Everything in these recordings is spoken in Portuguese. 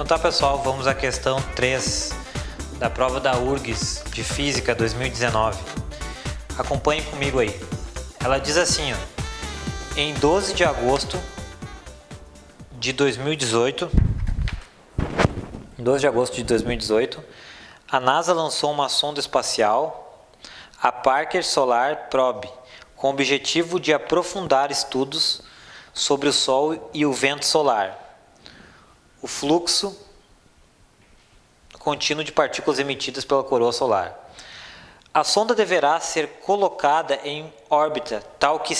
tá, pessoal, vamos à questão 3 da prova da URGS de Física 2019. Acompanhe comigo aí. Ela diz assim, ó, em 12 de agosto de 2018, a NASA lançou uma sonda espacial, a Parker Solar Probe, com o objetivo de aprofundar estudos sobre o Sol e o vento solar, o fluxo contínuo de partículas emitidas pela coroa solar. A sonda deverá ser colocada em órbita tal que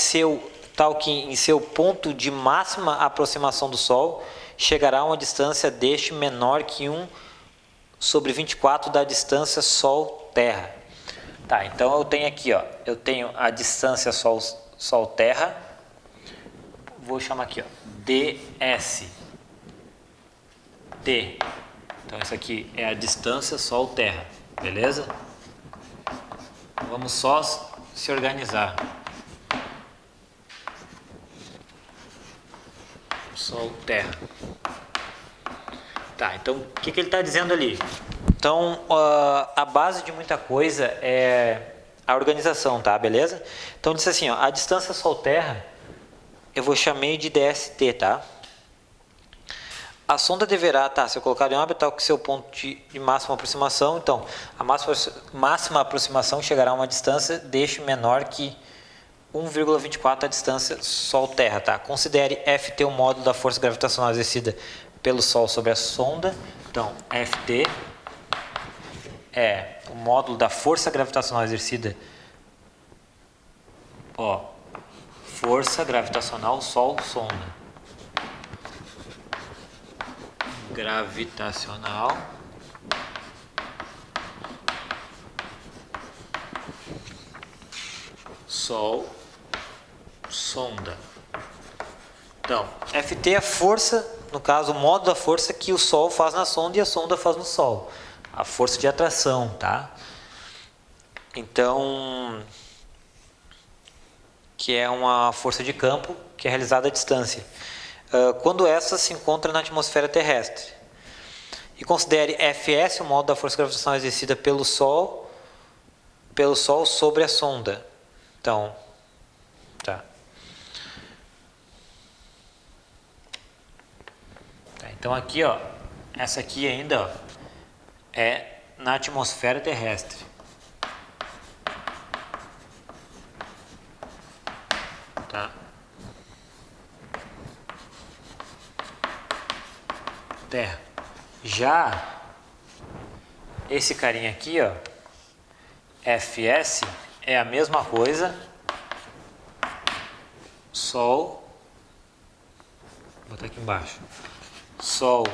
em seu ponto de máxima aproximação do Sol chegará a uma distância deste menor que 1/24 da distância Sol-Terra. Tá, então eu tenho aqui, ó, eu tenho a distância Sol-Terra, vou chamar aqui, ó, ds. Então isso aqui é a distância Sol-Terra, beleza? Vamos só se organizar. Sol-Terra. Tá, então o que ele está dizendo ali? Então a base de muita coisa é a organização, tá? Beleza? Então disse assim, ó, a distância Sol-Terra eu vou chamar de DST, tá? A sonda deverá, tá, ser colocada em órbita com seu ponto de máxima aproximação. Então, a máxima aproximação chegará a uma distância deste menor que 1,24 a distância Sol-Terra, tá? Considere Ft o módulo da força gravitacional exercida pelo Sol sobre a sonda. Então, Ft é o módulo da força gravitacional exercida, ó, força gravitacional Sol-sonda. Gravitacional Sol sonda. Então, Ft é a força, no caso, o módulo da força que o Sol faz na sonda e a sonda faz no Sol. A força de atração, tá? Então, que é uma força de campo que é realizada à distância. Quando essa se encontra na atmosfera terrestre. E considere Fs o módulo da força gravitacional exercida pelo Sol sobre a sonda. Então, tá. Então aqui, ó, essa aqui ainda, ó, é na atmosfera terrestre. Tá? Terra. Já esse carinha aqui, ó, Fs, é a mesma coisa, Sol, vou botar aqui embaixo, Sol,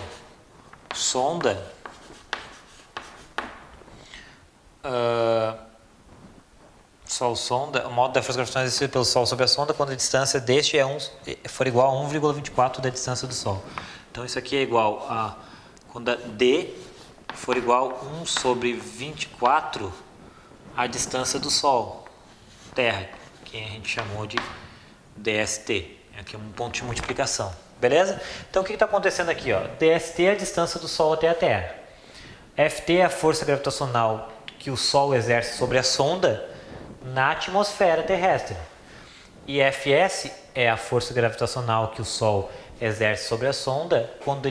sonda, Sol, sonda, o módulo da força gravitacional exercida pelo Sol sobre a sonda quando a distância deste for igual a 1,24 da distância do Sol. Então isso aqui é igual a, quando a D for igual a 1/24 a distância do Sol, Terra, que a gente chamou de DST. Aqui é um ponto de multiplicação, beleza? Então o que está acontecendo aqui, ó? DST é a distância do Sol até a Terra. Ft é a força gravitacional que o Sol exerce sobre a sonda na atmosfera terrestre. E Fs é a força gravitacional que o Sol exerce sobre a sonda quando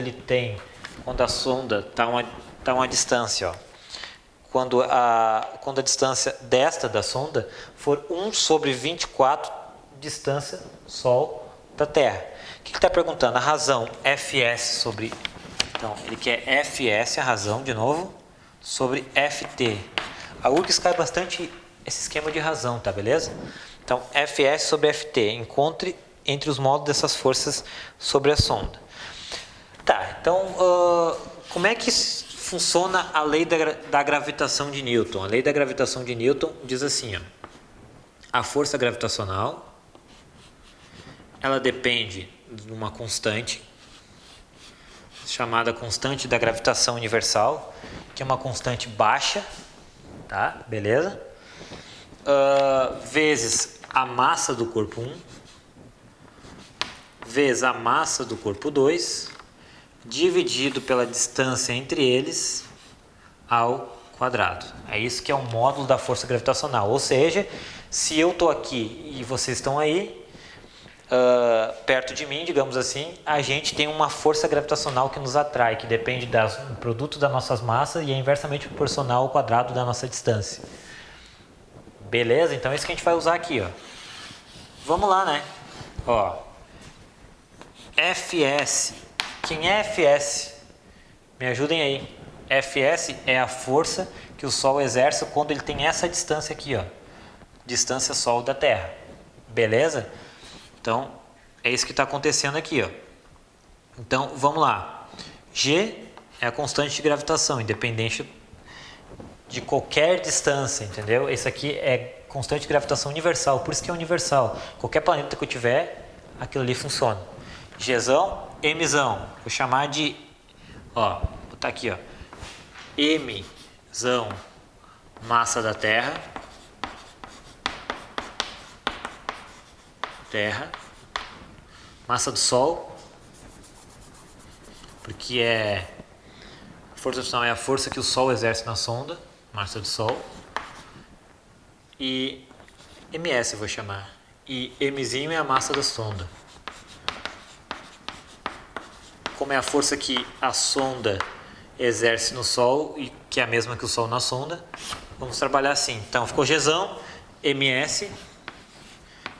a sonda está uma distância, ó. Quando a distância desta da sonda for 1/24 distância Sol da Terra. O que ele está perguntando? A razão Fs sobre... Então, ele quer Fs, a razão, de novo, sobre Ft. A URGS cai bastante esse esquema de razão, tá, beleza? Então, Fs sobre Ft. Encontre entre os módulos dessas forças sobre a sonda. Tá, então, como é que funciona a lei da gravitação de Newton? A lei da gravitação de Newton diz assim, ó, a força gravitacional ela depende de uma constante chamada constante da gravitação universal, que é uma constante baixa, tá? Beleza? Vezes a massa do corpo 1, vezes a massa do corpo 2, dividido pela distância entre eles ao quadrado. É isso que é o módulo da força gravitacional. Ou seja, se eu estou aqui e vocês estão aí, perto de mim, digamos assim, a gente tem uma força gravitacional que nos atrai, que depende do produto das nossas massas e é inversamente proporcional ao quadrado da nossa distância. Beleza? Então é isso que a gente vai usar aqui, ó. Vamos lá, né? Ó, Fs. Quem é Fs? Me ajudem aí. Fs é a força que o Sol exerce quando ele tem essa distância aqui, ó. Distância Sol da Terra. Beleza? Então, é isso que está acontecendo aqui, ó. Então, vamos lá. G é a constante de gravitação, independente de qualquer distância, entendeu? Esse aqui é constante de gravitação universal, por isso que é universal. Qualquer planeta que eu tiver, aquilo ali funciona. Gzão, Mzão. Vou chamar de, ó, vou botar aqui, ó. Mzão, massa da Terra. Massa do Sol, porque a força gravitacional é a força que o Sol exerce na sonda, massa do Sol, e ms eu vou chamar, e mzinho é a massa da sonda. Como é a força que a sonda exerce no Sol e que é a mesma que o Sol na sonda, vamos trabalhar assim. Então ficou Gzão, ms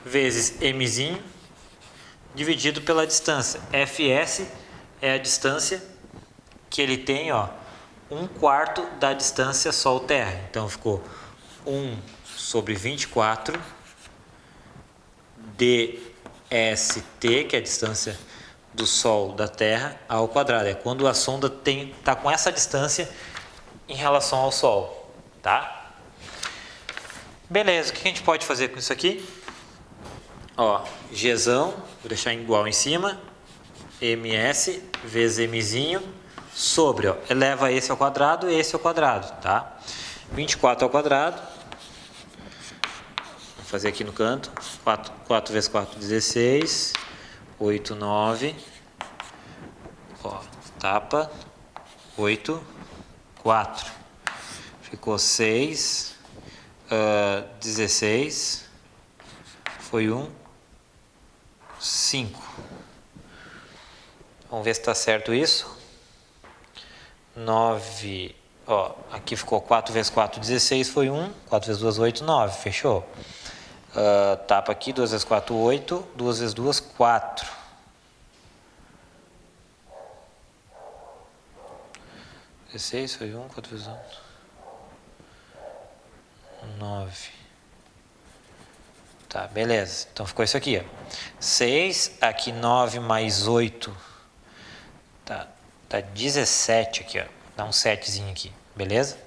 vezes mzinho dividido pela distância. Fs é a distância que ele tem, ó, 1/4 da distância Sol-Terra. Então ficou 1 sobre 24 dst, que é a distância do Sol da Terra, ao quadrado. É quando a sonda está com essa distância em relação ao Sol, tá? Beleza, o que a gente pode fazer com isso aqui? Ó, Gzão, vou deixar igual em cima, ms vezes mzinho, sobre, ó, eleva esse ao quadrado e esse ao quadrado, tá? 24 ao quadrado, vou fazer aqui no canto, 4 vezes 4, 16, 8, 9, ó, tapa, 8, 4, ficou 6, 16, foi 1, 5. Vamos ver se está certo isso. 9, ó, aqui ficou 4 vezes 4, 16, foi 1. 4 vezes 2, 8, 9, fechou. Tapa aqui, 2 vezes 4, 8. 2 vezes 2, 4. 16 foi 1, 4 vezes 1, 9. Tá, beleza. Então ficou isso aqui, ó. 6, aqui 9 mais 8. Tá 17 aqui, ó. Dá um 7zinho aqui, beleza?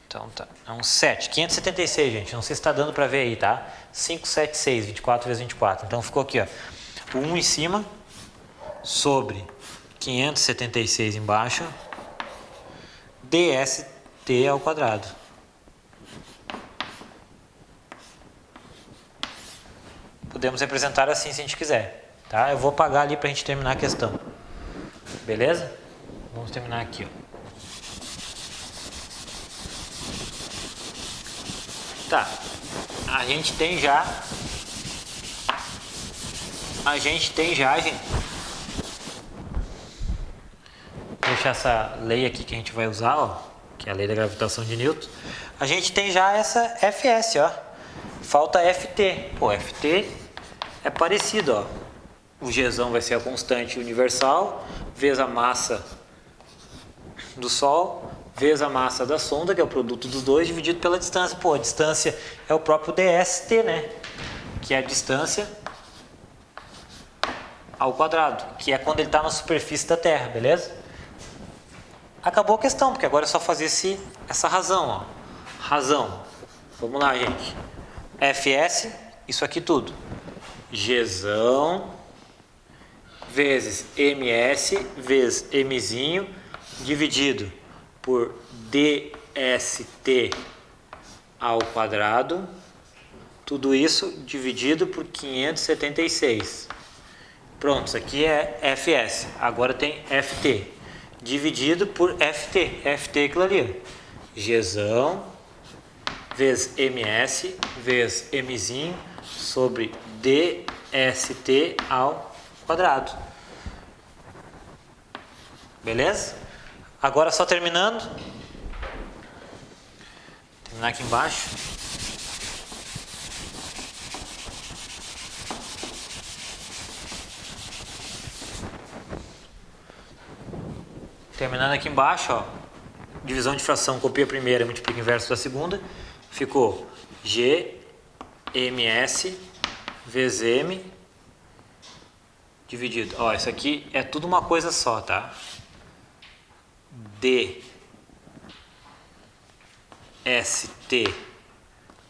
Então tá, é um 7. 576, gente. Não sei se está dando para ver aí, tá? 5, 7, 6, 24 vezes 24. Então ficou aqui, ó. O 1 em cima sobre 576 embaixo. dst ao quadrado. Podemos representar assim se a gente quiser, tá? Eu vou apagar ali para a gente terminar a questão. Beleza? Vamos terminar aqui, ó. Tá. A gente tem já, gente. Vou deixar essa lei aqui que a gente vai usar, ó, que é a lei da gravitação de Newton. A gente tem já essa Fs, ó. Falta Ft. Pô, Ft é parecido, ó. O Gzão vai ser a constante universal, vezes a massa do Sol, vezes a massa da sonda, que é o produto dos dois, dividido pela distância. Pô, a distância é o próprio dst, né? Que é a distância ao quadrado, que é quando ele está na superfície da Terra, beleza? Acabou a questão, porque agora é só fazer essa razão, ó. Razão. Vamos lá, gente. Fs, isso aqui tudo. Gzão vezes ms vezes mzinho dividido por dst ao quadrado. Tudo isso dividido por 576. Pronto, isso aqui é Fs. Agora tem Ft. Dividido por Ft. Ft é aquilo ali. Gzão vezes ms vezes mzinho sobre dst ao quadrado. Beleza? Agora só terminando. Terminar aqui embaixo. Terminando aqui embaixo, ó, divisão de fração, copia a primeira e multiplica o inverso da segunda. Ficou G, ms vezes m dividido. Ó, isso aqui é tudo uma coisa só, tá? dst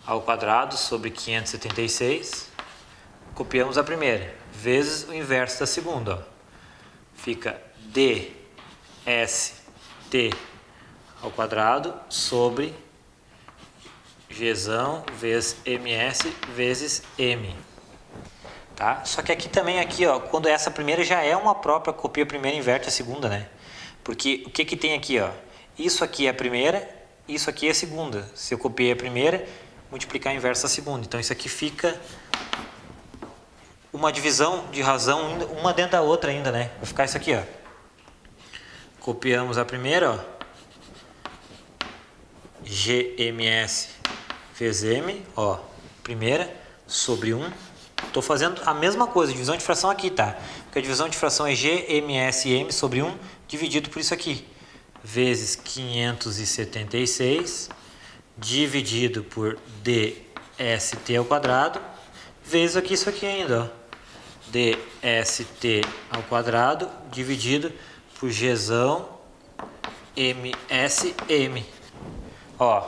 ao quadrado sobre 576. Copiamos a primeira, vezes o inverso da segunda. Ó. Fica dst ao quadrado sobre gzão vezes ms vezes m. Tá? Só que aqui também, aqui, ó, quando essa primeira já é uma própria, copia a primeira e inverte a segunda, né? Porque o que que tem aqui, ó? Isso aqui é a primeira, isso aqui é a segunda. Se eu copiei a primeira, multiplicar a inversa a segunda. Então isso aqui fica uma divisão de razão, uma dentro da outra ainda, né? Vai ficar isso aqui, ó. Copiamos a primeira, ó. Gms vezes m, ó. Primeira sobre 1. Estou fazendo a mesma coisa, divisão de fração aqui, tá? Porque a divisão de fração é GMSM sobre 1 dividido por isso aqui. Vezes 576 dividido por dst ao quadrado. Vezes aqui isso aqui ainda, ó. dst ao quadrado dividido por gzão MSM. Ó,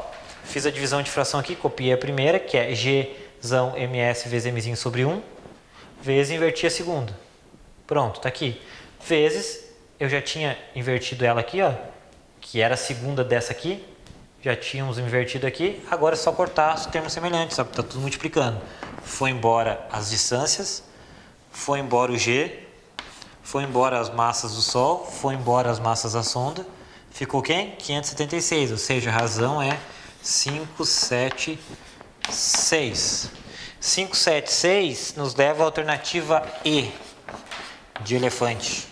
fiz a divisão de fração aqui, copiei a primeira, que é gzão ms vezes mzinho sobre 1, vezes inverti a segunda. Pronto, tá aqui. Vezes, eu já tinha invertido ela aqui, ó, que era a segunda dessa aqui, já tínhamos invertido aqui, agora é só cortar os termos semelhantes, só que tá tudo multiplicando. Foi embora as distâncias, foi embora o g, foi embora as massas do Sol, foi embora as massas da sonda, ficou quem? 576, ou seja, a razão é 576. 576 nos leva à alternativa E, de elefante.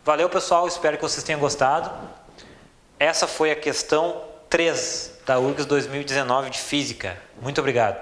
Valeu, pessoal, espero que vocês tenham gostado. Essa foi a questão 3 da URGS 2019 de Física. Muito obrigado.